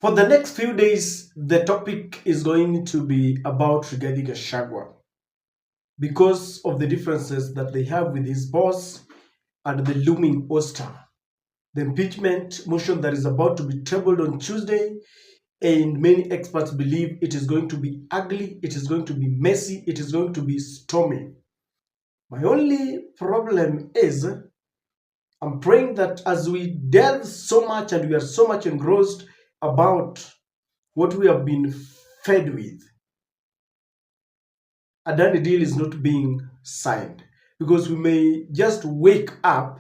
For the next few days, the topic is going to be about Rigathi Gachagua because of the differences that they have with his boss and the looming ouster. The impeachment motion that is about to be tabled on Tuesday, and many experts believe it is going to be ugly, it is going to be messy, it is going to be stormy. My only problem is I'm praying that as we delve so much and we are so much engrossed about what we have been fed with, a done deal is not being signed, because we may just wake up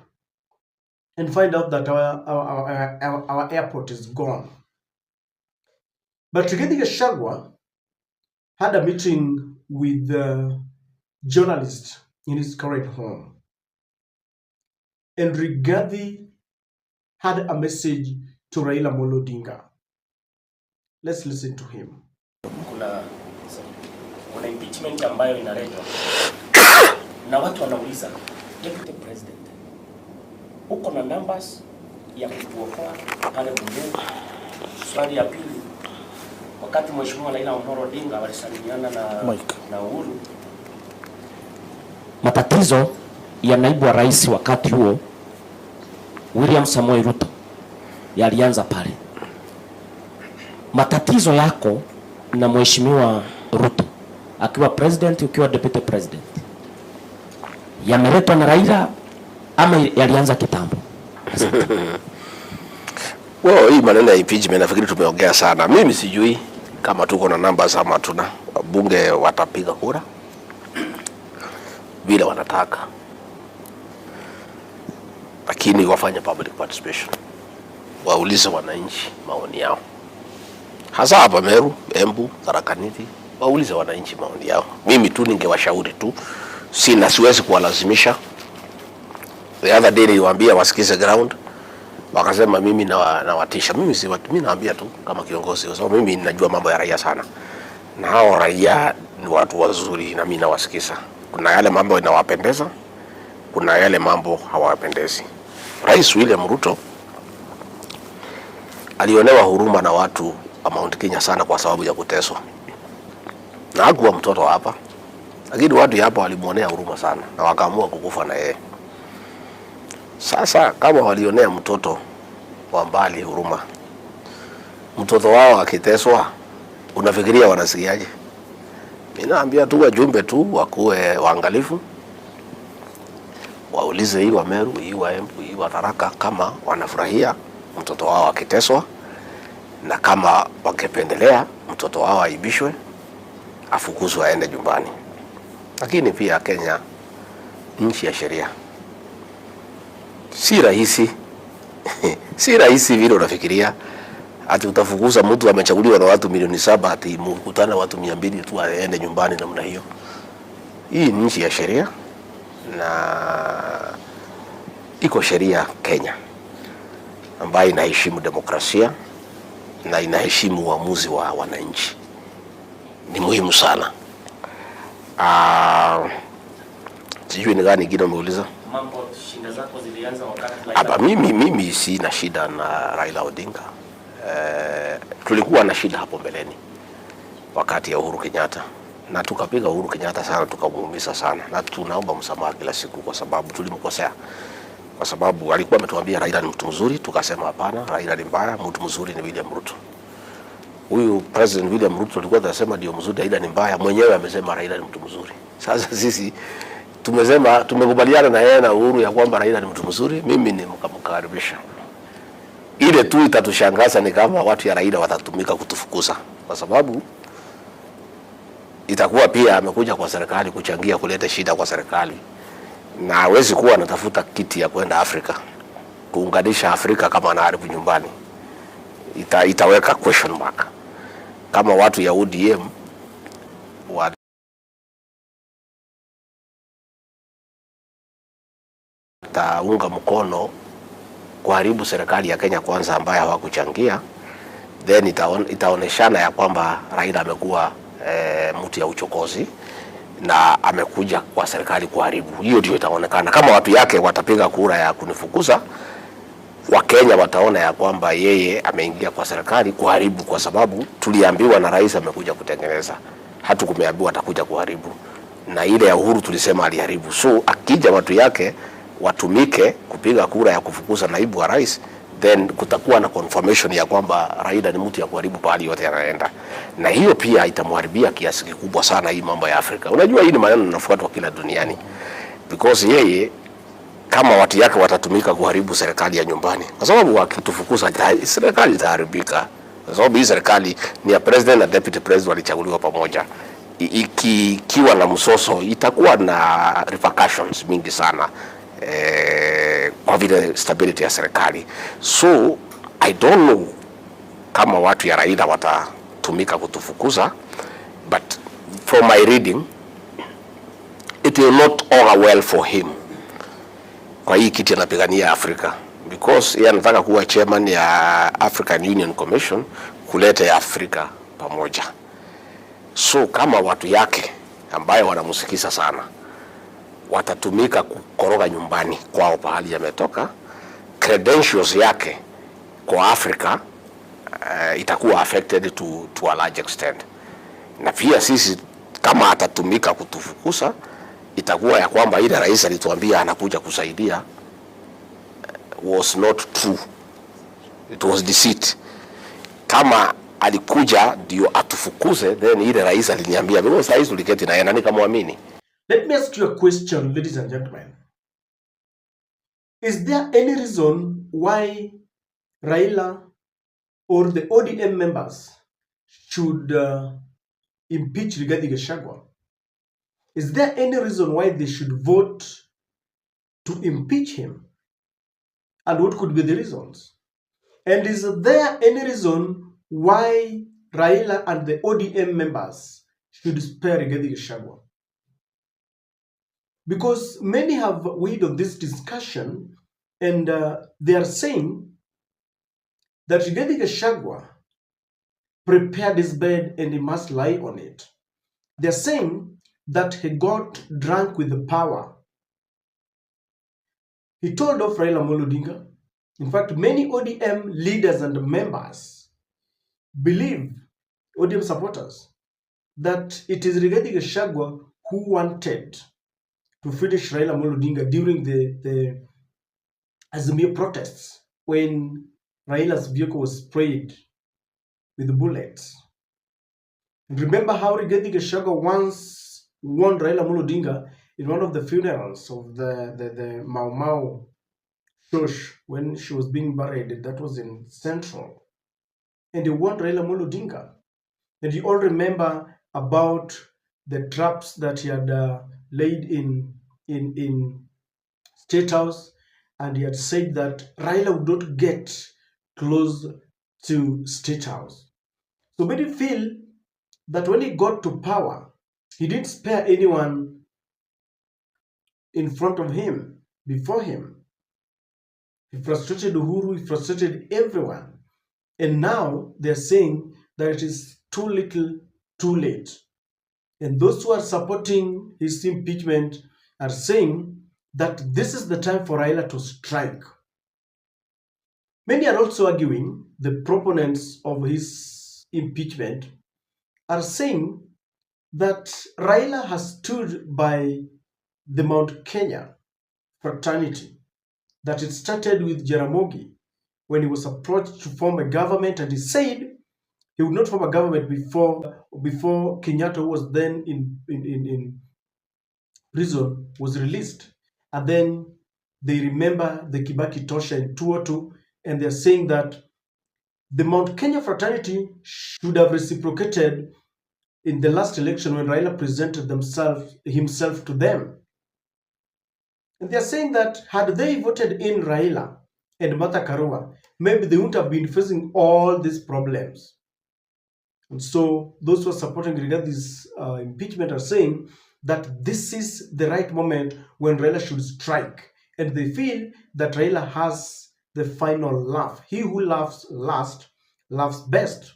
and find out that our airport is gone. But Rigathi Gachagua had a meeting with journalists in his current home, and Rigathi had a message to Raila Odinga. Let's listen to him. Kuna impeachment ambayo inaletwa na watu wanauliza, Deputy President, uko na numbers ya kutuokoa pale bunge? Swali ya pili, wakati Mheshimiwa Raila Odinga walisalimiana na Uhuru, matatizo ya naibu wa rais wakati huo William Samoei Ruto yalianza pale. Matatizo yako na Mheshimiwa Ruto akiwa president, ukiwa deputy president, yameletwa na Raila ama yalianza kitambo? Well, hii maneno ya impeachment nafikiri tumeongea sana. Mimi sijui kama tuko na numbers ama tuna. Bunge watapiga kura bila wanataka, lakini wafanye public participation, waulize wananchi maoni yao, hasa hapa Meru, Embu, Tharaka Nithi, waulize wananchi maoni yao. Mimi tu ningewashauri tu, siwezi kuwalazimisha. The other day niliwaambia wasikize ground, wakasema mimi nawatisha. Mimi naambia tu kama kiongozi, kwa sababu mimi ninajua mambo ya raia sana, na hao raia ni watu wazuri na mimi nawasikiza. Kuna yale mambo yanawapendeza, kuna yale mambo hawapendezi. Rais William Ruto alionewa huruma na watu wa Mount Kenya sana kwa sababu ya kuteswa, na hakuwa mtoto hapa, lakini watu hapa walimuonea huruma sana na wakaamua kukufa na yeye. Sasa kama walionea mtoto wa mbali huruma, mtoto wao akiteswa, unafikiria wanasikiaje? Mimi naambia tu wajumbe tu wakuwe waangalifu, waulize hii wa Meru, hii wa Embu, hii wa Tharaka kama wanafurahia mtoto wao akiteswa, na kama wangependelea mtoto wao aibishwe, afukuzwe aende nyumbani. Lakini pia Kenya nchi ya sheria, si rahisi si rahisi vile unafikiria ati utafukuza mtu amechaguliwa na watu milioni 7 ati mkutana watu 200 tu aende nyumbani namna hiyo. Hii ni nchi ya sheria na iko sheria Kenya ambayo inaheshimu demokrasia na inaheshimu uamuzi wa wananchi. Ni muhimu sana. Sijui ni gani kingine umeuliza? Mambo shida zako zilianza wakati hapa. Mimi sina shida na Raila Odinga. Tulikuwa na shida hapo mbeleni wakati ya Uhuru Kenyatta, na tukapiga Uhuru Kenyatta sana, tukamuumiza sana, na tunaomba msamaha kila siku kwa sababu tulimkosea. Kwa sababu alikuwa ametuambia Raila ni mtu mzuri, tukasema hapana, Raila ni mbaya, mtu mzuri ni William Ruto. Huyu President William Ruto alikuwa anasema ndio mzuri, Raila ni mbaya, mwenyewe amesema Raila ni mtu mzuri. Sasa sisi tumekubaliana na yeye na Uhuru ya kwamba Raila ni mtu mzuri, mimi ni mkamkaribisha. Ile tu itatushangaza ni kama watu ya Raila watatumika kutufukuza, kwa sababu itakuwa pia amekuja kwa serikali kuchangia kuleta shida kwa serikali, na hawezi kuwa anatafuta kiti ya kwenda Afrika kuunganisha Afrika kama anaharibu nyumbani. Itaweka question mark kama watu ya ODM wataunga mkono kuharibu serikali ya Kenya kwanza ambayo hawakuchangia, then itaoneshana ya kwamba Raila amekuwa mtu ya uchokozi na amekuja kwa serikali kuharibu. Hiyo ndio itaonekana. Kama watu yake watapiga kura ya kunifukuza, Wakenya wataona ya kwamba yeye ameingia kwa serikali kuharibu, kwa sababu tuliambiwa na rais amekuja kutengeneza, hatukumeambiwa atakuja kuharibu. Na ile ya Uhuru tulisema aliharibu. So akija watu yake watumike kupiga kura ya kufukuza naibu wa rais, then kutakuwa na confirmation ya kwamba Raila ni mtu ya kuharibu pahali yote anaenda, na hiyo pia itamharibia kiasi kikubwa sana hii mambo ya Afrika. Unajua hii ni maneno yanafuatwa kila duniani, because yeye kama watu yake watatumika kuharibu serikali ya nyumbani, kwa sababu wakitufukuza serikali itaharibika, kwa sababu hii serikali ni ya president na deputy president walichaguliwa pamoja. Ikiwa na msoso itakuwa na repercussions mingi sana kwa vile stability ya serikali. So I don't know kama watu ya Raila watatumika kutufukuza, but from my reading it will not augur well for him kwa hii kiti anapigania Afrika, because yeye anataka kuwa chairman ya African Union Commission, kuleta ya Afrika pamoja. So kama watu yake ambayo wanamsikisa sana watatumika kukoroga nyumbani kwao pahali yametoka, credentials yake kwa Afrika itakuwa affected to a large extent. Na pia sisi kama atatumika kutufukuza, itakuwa ya kwamba ile rais alituambia anakuja kusaidia was not true, it was deceit. Kama alikuja ndio atufukuze, then ile rais aliniambia, because rais uliketi na yeye nani kamwamini. Let me ask you a question, ladies and gentlemen. Is there any reason why Raila or the ODM members should impeach Rigathi Gachagua? Is there any reason why they should vote to impeach him? And what could be the reasons? And is there any reason why Raila and the ODM members should spare Rigathi Gachagua? Because many have weighed on this discussion, and they are saying that Rigathi Gachagua prepared his bed and he must lie on it. They're saying that he got drunk with the power. He told off Raila Odinga. In fact, many ODM leaders and members believe, ODM supporters, that it is Rigathi Gachagua who wanted to finish Raila Odinga during the Azimio protests, when Raila's vehicle was sprayed with bullets. And remember how Rigathi Gachagua once warned Raila Odinga in one of the funerals of the Mau Mau Shosh, when she was being buried. That was in Central. And he warned Raila Odinga. And you all remember about the traps that he had laid in State House, and he had said that Raila would not get close to State House. So many feel that when he got to power, he didn't spare anyone in front of him, before him. He frustrated Uhuru, he frustrated everyone. And now they're saying that it is too little, too late. And those who are supporting his impeachment are saying that this is the time for Raila to strike. Many are also arguing, the proponents of his impeachment are saying that Raila has stood by the Mount Kenya fraternity, that it started with Jaramogi when he was approached to form a government, and he said he would not form a government before Kenyatta, who was then in prison, was released. And then they remember the Kibaki Tosha in 2002, and they're saying that the Mount Kenya fraternity should have reciprocated in the last election when Raila presented himself to them. And they're saying that had they voted in Raila and Martha Karua, maybe they wouldn't have been facing all these problems. And so those who are supporting Rigathi's impeachment are saying that this is the right moment when Raila should strike. And they feel that Raila has the final laugh. He who laughs last laughs best.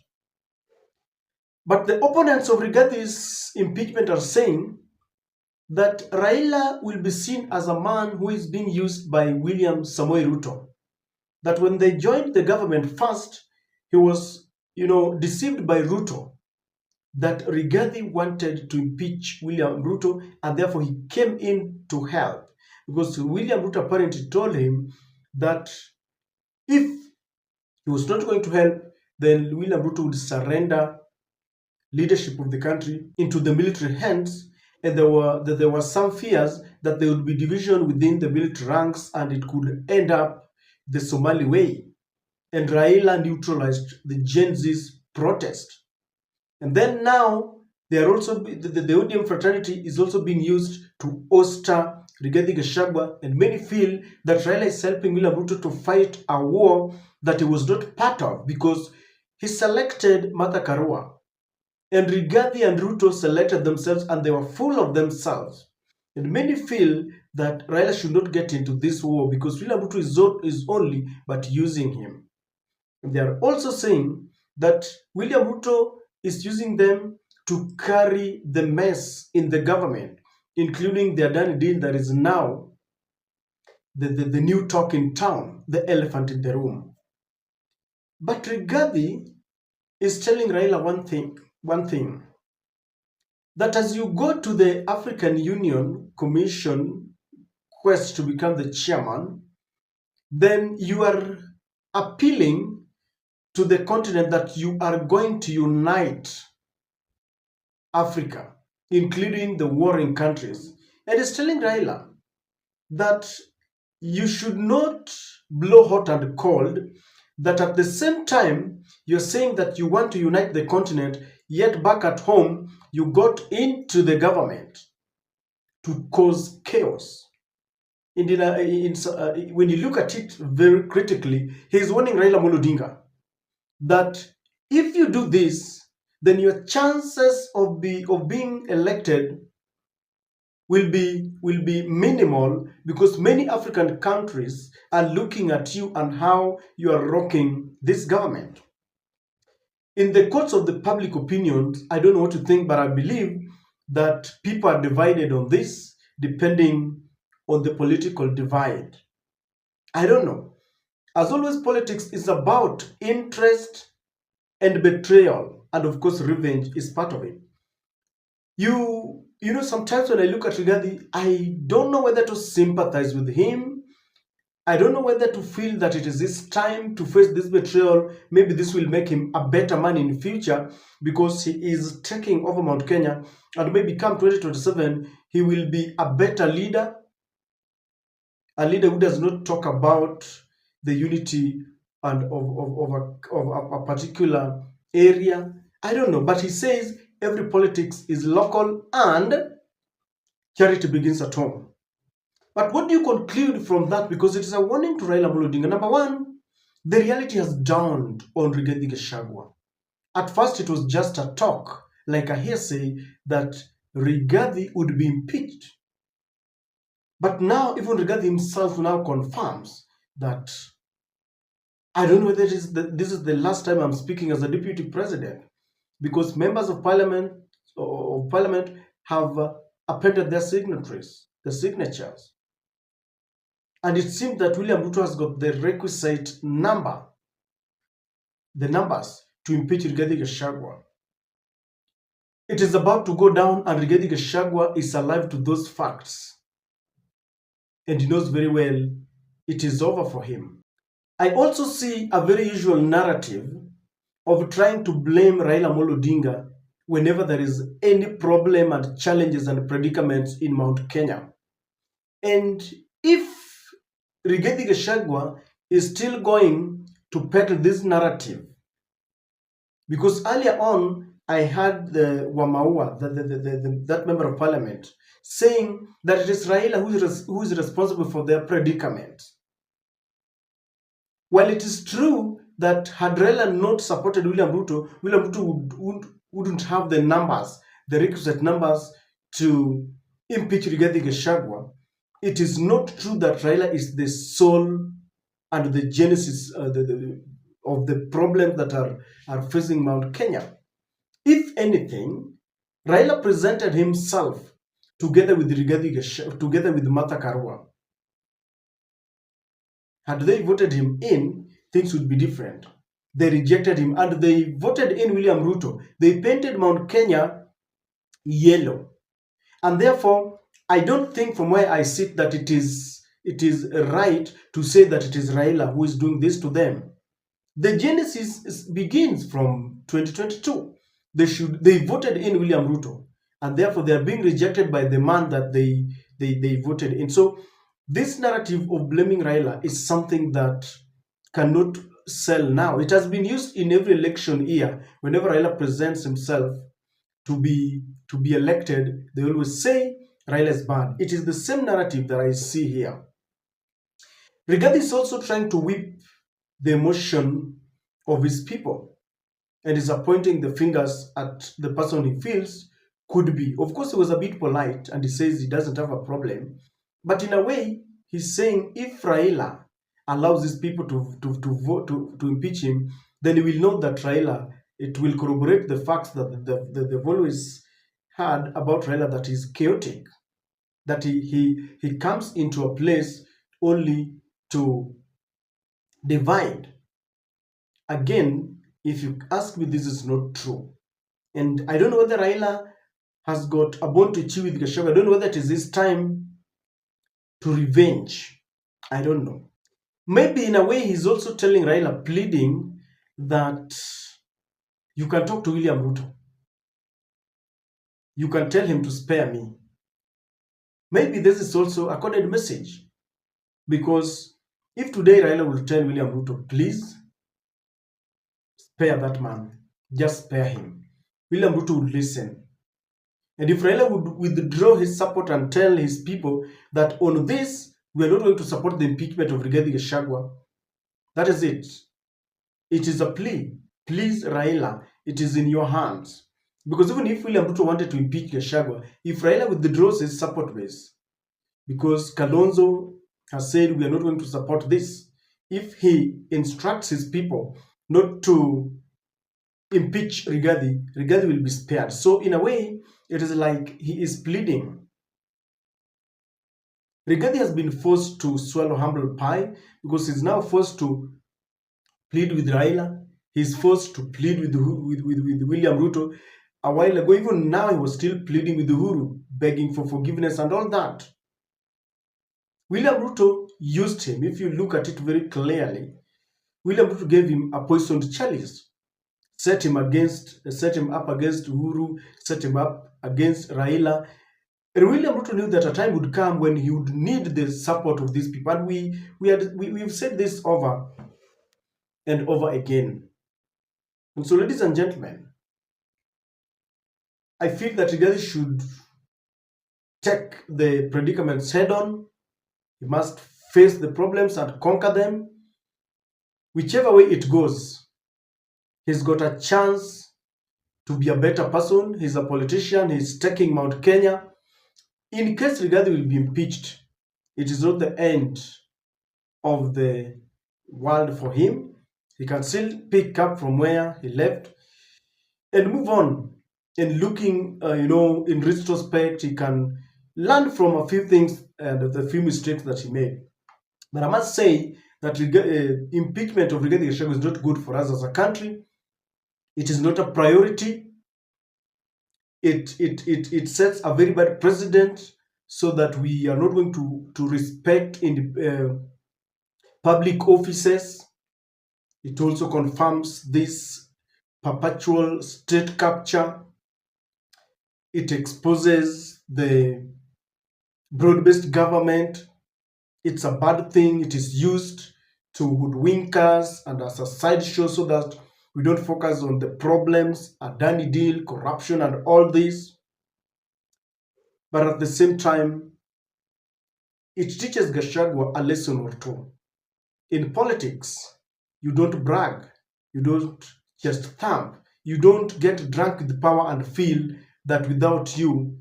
But the opponents of Rigathi's impeachment are saying that Raila will be seen as a man who is being used by William Samoei Ruto. that when they joined the government first, he was, deceived by Ruto that Rigathi wanted to impeach William Ruto, and therefore he came in to help. Because William Ruto apparently told him that if he was not going to help, then William Ruto would surrender leadership of the country into the military hands, and there were some fears that there would be division within the military ranks, and it could end up the Somali way. And Raila neutralized the Gen Z's protest. And then now they are also the ODM fraternity is also being used to oster Rigathi Gachagua, and many feel that Raila is helping William Ruto to fight a war that he was not part of, because he selected Martha Karua, and Rigathi and Ruto selected themselves, and they were full of themselves. And many feel that Raila should not get into this war because William Ruto is only but using him. And they are also saying that William Ruto is using them to carry the mess in the government, including the Adani deal that is now the new talk in town, the elephant in the room. But Rigathi is telling Raila one thing, that as you go to the African Union Commission quest to become the chairman, then you are appealing to the continent that you are going to unite Africa, including the warring countries. And it's telling Raila that you should not blow hot and cold, that at the same time you're saying that you want to unite the continent, yet back at home you got into the government to cause chaos. When you look at it very critically, he's warning Raila Odinga that if you do this, then your chances of being elected will be minimal, because many African countries are looking at you and how you are rocking this government. In the courts of the public opinion, I don't know what to think, but I believe that people are divided on this depending on the political divide. I don't know. As always, politics is about interest and betrayal, and of course revenge is part of it. Sometimes when I look at Rigathi, I don't know whether to sympathize with him. I don't know whether to feel that it is his time to face this betrayal. Maybe this will make him a better man in the future, because he is taking over Mount Kenya, and maybe come 2027 he will be a better leader, a leader who does not talk about the unity and of a particular area. I don't know, but he says every politics is local and charity begins at home. But what do you conclude from that? Because it is a warning to Raila Odinga. Number one, the reality has dawned on Rigathi Gachagua. At first, it was just a talk, like a hearsay, that Rigathi would be impeached. But now, even Rigathi himself now confirms that, I don't know whether this is the last time I'm speaking as a deputy president, because members of parliament have appended their signatures. And it seems that William Ruto has got the requisite numbers to impeach Rigathi Gachagua. It is about to go down, and Rigathi Gachagua is alive to those facts. And he knows very well it is over for him. I also see a very usual narrative of trying to blame Raila Odinga whenever there is any problem and challenges and predicaments in Mount Kenya. And if Rigathi Gachagua is still going to peddle this narrative, because earlier on I heard the Wamaua, that member of parliament, saying that it is Raila who is responsible for their predicament. While it is true that had Raila not supported William Ruto wouldn't have the requisite numbers to impeach Rigathi Gachagua. It is not true that Raila is the soul and the genesis of the problems that are facing Mount Kenya. If anything, Raila presented himself together with Martha Karua. Had they voted him in, things would be different. They rejected him and they voted in William Ruto. They painted Mount Kenya yellow. And therefore, I don't think from where I sit that it is right to say that it is Raila who is doing this to them. The genesis begins from 2022. They voted in William Ruto, and therefore they are being rejected by the man that they voted in. So this narrative of blaming Raila is something that cannot sell now. It has been used in every election year. Whenever Raila presents himself to be elected, they always say Raila is bad. It is the same narrative that I see here. Rigathi is also trying to whip the emotion of his people and is pointing the fingers at the person he feels could be. Of course, he was a bit polite and he says he doesn't have a problem. But in a way, he's saying if Raila allows these people to vote to impeach him, then he will know that Raila, it will corroborate the facts that they've always heard about Raila, that he's chaotic, that he comes into a place only to divide. Again, if you ask me, this is not true. And I don't know whether Raila has got a bone to chew with Gachagua. I don't know whether it is his time to revenge. I don't know. Maybe in a way he's also telling Raila, pleading that you can talk to William Ruto. You can tell him to spare me. Maybe this is also a coded message. Because if today Raila will tell William Ruto, please spare that man, just spare him, William Ruto would listen. And if Raila would withdraw his support and tell his people that on this, we are not going to support the impeachment of Rigathi Gachagua, that is it. It is a plea. Please, Raila, it is in your hands. Because even if William Ruto wanted to impeach Gachagua, if Raila withdraws his support base, because Kalonzo has said we are not going to support this, if he instructs his people not to impeach Rigathi, Rigathi will be spared. So in a way, it is like he is pleading. Rigathi has been forced to swallow humble pie because he's now forced to plead with Raila. He's forced to plead with William Ruto. A while ago, even now, he was still pleading with Uhuru, begging for forgiveness and all that. William Ruto used him. If you look at it very clearly, William Ruto gave him a poisoned chalice, set him up against Uhuru, set him up against Raila. And William Ruto knew that a time would come when he would need the support of these people. And we've said this over and over again. And so, ladies and gentlemen, I feel that Rigathi should take the predicaments head on. He must face the problems and conquer them. Whichever way it goes, he's got a chance to be a better person. He's a politician. He's taking Mount Kenya. In case Rigathi will be impeached, it is not the end of the world for him. He can still pick up from where he left and move on. And looking, in retrospect, he can learn from a few things and the few mistakes that he made. But I must say that impeachment of Rigathi Gachagua is not good for us as a country. It is not a priority. It sets a very bad precedent so that we are not going to respect in the public offices. It also confirms this perpetual state capture. It exposes the broad-based government. It's a bad thing. It is used to hoodwink us and as a sideshow so that we don't focus on the problems, Adani deal, corruption, and all this. But at the same time, it teaches Gachagua a lesson or two. In politics, you don't brag. You don't just thump. You don't get drunk with power and feel that without you,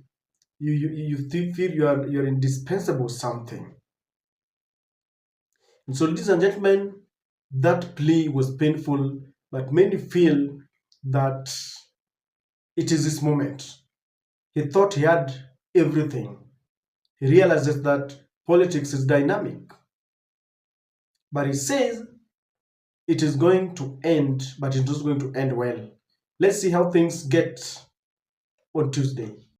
you feel you're indispensable something. And so, ladies and gentlemen, that plea was painful, but many feel that it is this moment. He thought he had everything. He realizes that politics is dynamic. but he says it is going to end, but it is going to end well. Let's see how things get on Tuesday.